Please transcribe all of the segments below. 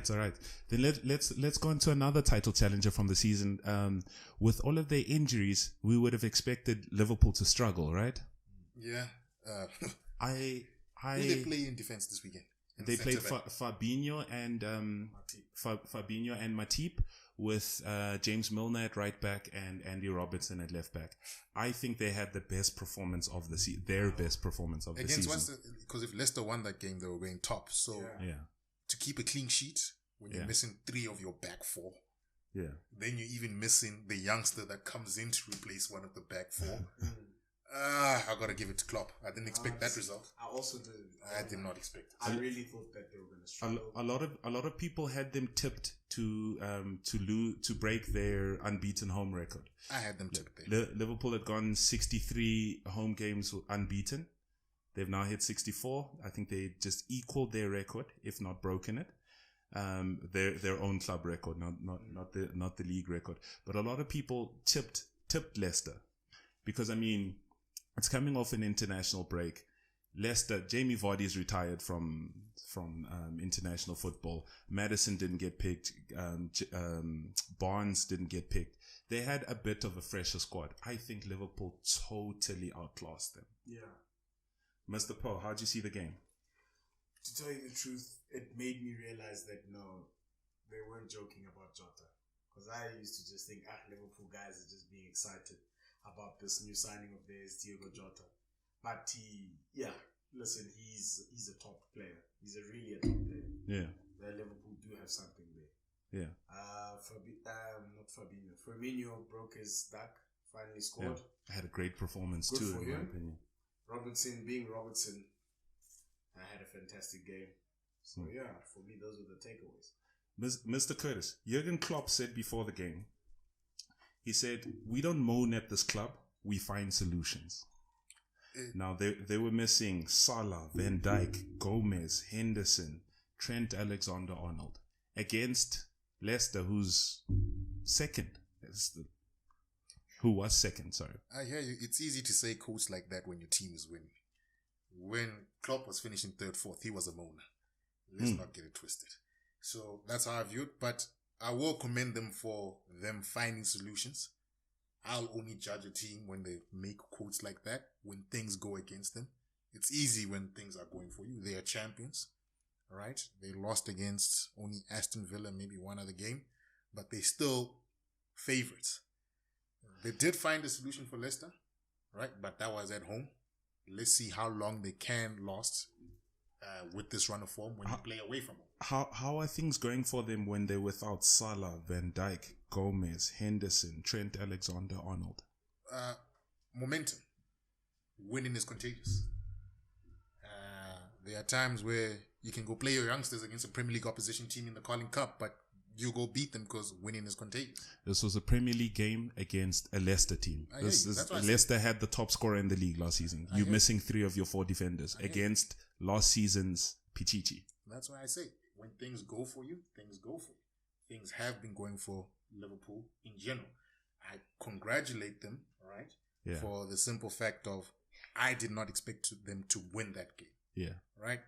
All right. Then let's go into another title challenger from the season. With all of their injuries, we would have expected Liverpool to struggle, right? Yeah. I Who they play in defense this weekend? They played Fabinho and Fabinho and Matip with James Milner at right back and Andy Robertson at left back. I think they had the best performance of the season. Their best performance of the season. Because if Leicester won that game, they were going top. So to keep a clean sheet when you're missing 3 of your back 4. Yeah. Then you're even missing the youngster that comes in to replace one of the back 4. I gotta give it to Klopp. I didn't expect that result. I also did. I did not expect it. I really thought that they were going to struggle. A lot of people had them tipped to break their unbeaten home record. I had them tipped there. Liverpool had gone 63 home games unbeaten. They've now hit 64. I think they just equaled their record, if not broken it. Their own club record, not the league record. But a lot of people tipped Leicester because, I mean, it's coming off an international break. Leicester, Jamie Vardy's retired from international football. Madison didn't get picked. Barnes didn't get picked. They had a bit of a fresher squad. I think Liverpool totally outclassed them. Yeah. Mr. Poe, how'd you see the game? To tell you the truth, it made me realize that no, they weren't joking about Jota. Because I used to just think, Liverpool guys are just being excited about this new signing of theirs, Diogo Jota. But listen, he's a top player. He's really a top player. Yeah. Liverpool do have something there. Yeah. Not Fabinho. Firmino broke his back, finally scored. Yeah. Had a great performance Good too, for in him. my opinion. Robertson, I had a fantastic game. So for me, those were the takeaways. Mr. Curtis, Jurgen Klopp said before the game, he said, "We don't moan at this club, we find solutions." Now, they were missing Salah, Van Dijk, Gomez, Henderson, Trent Alexander-Arnold against Leicester, who's second. Who was second, sorry. I hear you. It's easy to say quotes like that when your team is winning. When Klopp was finishing 3rd, 4th, he was a moaner. Let's not get it twisted. So that's how I view it. But I will commend them for them finding solutions. I'll only judge a team when they make quotes like that, when things go against them. It's easy when things are going for you. They are champions, right? They lost against only Aston Villa, maybe one other game, but they still favorites. They did find a solution for Leicester, right? But that was at home. Let's see how long they can last with this run of form when you play away from home. How are things going for them when they're without Salah, Van Dijk, Gomez, Henderson, Trent Alexander-Arnold? Momentum. Winning is contagious. There are times where you can go play your youngsters against a Premier League opposition team in the Carling Cup, but you go beat them because winning is contagious. This was a Premier League game against a Leicester team. Leicester had the top scorer in the league last season. You're missing 3 of your 4 defenders against last season's Pichichi. That's why I say, when things go for you, things go for you. Things have been going for Liverpool in general. I congratulate them, right? Yeah. For the simple fact of, I did not expect them to win that game. Yeah. Right?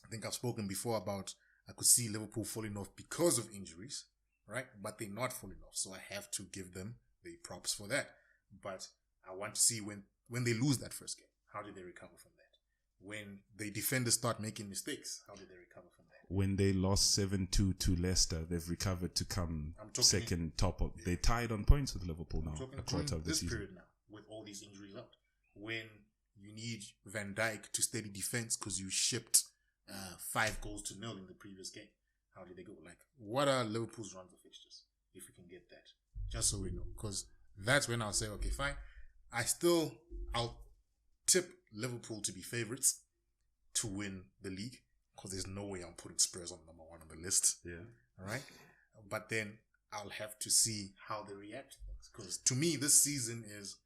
I think I've spoken before about I could see Liverpool falling off because of injuries, right? But they're not falling off. So I have to give them the props for that. But I want to see when they lose that first game, how did they recover from that? When the defenders start making mistakes, how did they recover from that? When they lost 7-2 to Leicester, they've recovered to come second top of. They tied on points with Liverpool now. A quarter of this period now, with all these injuries out. When you need Van Dijk to steady defense because you shipped 5 goals to 0 in the previous game. How did they go? Like, what are Liverpool's runs of fixtures? If we can get that. Just so we know. Because that's when I'll say, okay, fine. I'll tip Liverpool to be favourites to win the league. Because there's no way I'm putting Spurs on number 1 on the list. Yeah. All right? But then I'll have to see how they react to things. Because to me, this season is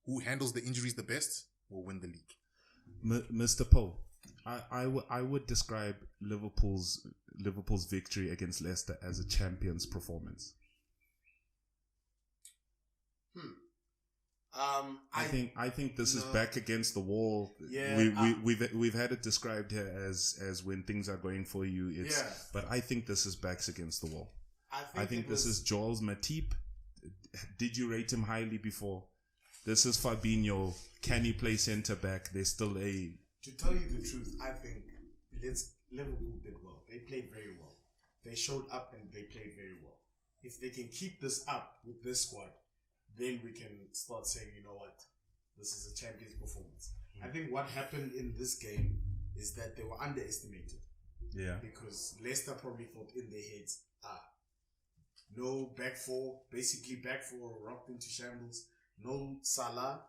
who handles the injuries the best will win the league. Mr. Poe. I would describe Liverpool's victory against Leicester as a champion's performance. I think this is back against the wall. Yeah, we've had it described here as when things are going for you. But I think this is backs against the wall. I think this is Joel's Matip. Did you rate him highly before? This is Fabinho. Can he play centre back? There's still a. To tell you the truth, I think Liverpool did well. They played very well. They showed up and they played very well. If they can keep this up with this squad, then we can start saying, you know what, this is a Champions performance. I think what happened in this game is that they were underestimated. Yeah. Because Leicester probably thought in their heads, no back four, basically back four rocked into shambles. No Salah.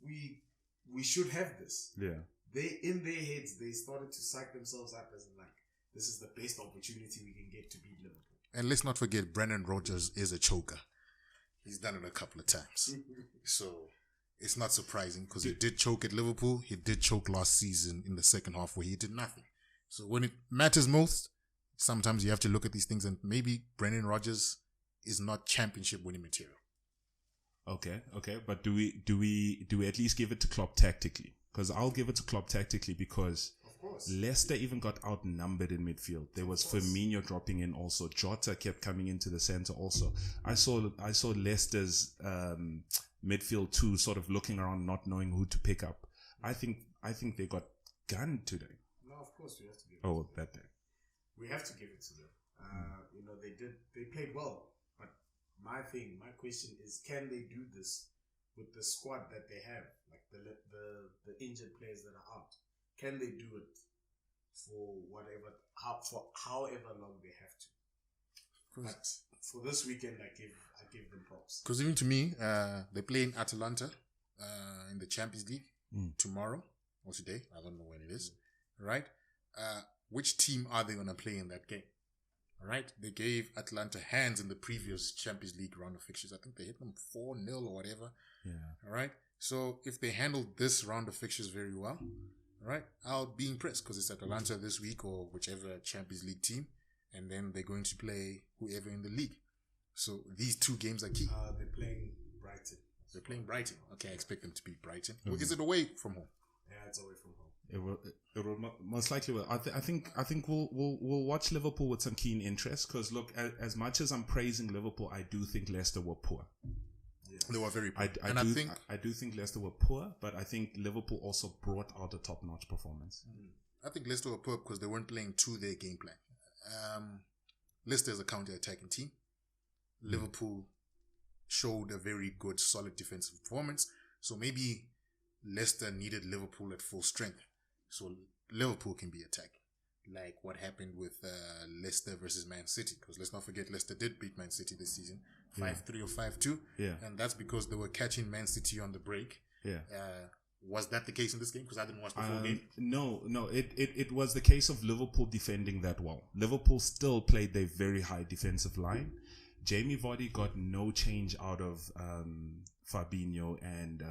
We should have this. Yeah. They, in their heads, they started to psych themselves up as like, this is the best opportunity we can get to beat Liverpool. And let's not forget, Brendan Rodgers is a choker. He's done it a couple of times. So it's not surprising because he did choke at Liverpool. He did choke last season in the second half where he did nothing. So when it matters most, sometimes you have to look at these things, and maybe Brendan Rodgers is not championship winning material. Okay. But do we at least give it to Klopp tactically? Because I'll give it to Klopp tactically because Leicester even got outnumbered in midfield. There was Firmino dropping in also. Jota kept coming into the centre also. I saw Leicester's midfield too, sort of looking around, not knowing who to pick up. I think they got gunned today. No, of course we have to give it. That day. We have to give it to them. They played well. But my question is, can they do this with the squad that they have? Like the injured players that are out. Can they do it for however long they have to? But for this weekend, I give them props. Because even to me, they play in Atalanta in the Champions League tomorrow or today. I don't know when it is. Right? Which team are they going to play in that game? All right? They gave Atalanta hands in the previous Champions League round of fixtures. I think they hit them 4-0 or whatever. Yeah. All right? So if they handle this round of fixtures very well, all right, I'll be impressed because it's Atalanta this week or whichever Champions League team, and then they're going to play whoever in the league. So these two games are key. They're playing Brighton. They're playing Brighton. Okay, I expect them to beat Brighton. Or is it away from home? Yeah, it's away from home. It will most likely will. I think we'll watch Liverpool with some keen interest because look, as much as I'm praising Liverpool, I do think Leicester were poor. Yeah. They were very poor. I do think Leicester were poor, but I think Liverpool also brought out a top-notch performance. I think Leicester were poor because they weren't playing to their game plan. Leicester is a counter-attacking team. Liverpool showed a very good, solid defensive performance. So maybe Leicester needed Liverpool at full strength. So Liverpool can be attacked. Like what happened with Leicester versus Man City. Because let's not forget, Leicester did beat Man City this season. 5-3 or 5-2. Yeah. And that's because they were catching Man City on the break. Yeah. Was that the case in this game? Because I didn't watch the full game. No. It was the case of Liverpool defending that well. Liverpool still played their very high defensive line. Jamie Vardy got no change out of Fabinho and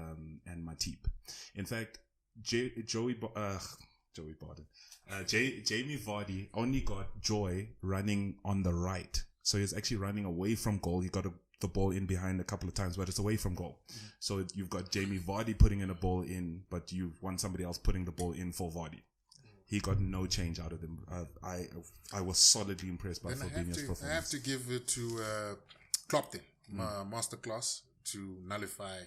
Matip. In fact, Jamie Vardy only got Joy running on the right. So he's actually running away from goal. He got the ball in behind a couple of times, but it's away from goal. So you've got Jamie Vardy putting in a ball in, but you want somebody else putting the ball in for Vardy. He got no change out of them. I was solidly impressed by Fabinho's performance. I have to give it to Klopp then. Masterclass to nullify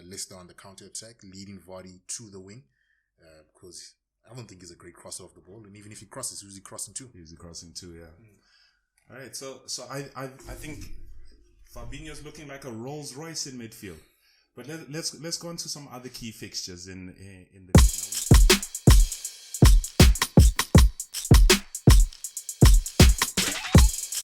Leicester on the counter-attack, leading Vardy to the wing. Because I don't think he's a great crosser of the ball. And even if he crosses, who's he crossing to? He's crossing to, yeah. All right, so I think Fabinho's looking like a Rolls Royce in midfield. But let's go on to some other key fixtures in the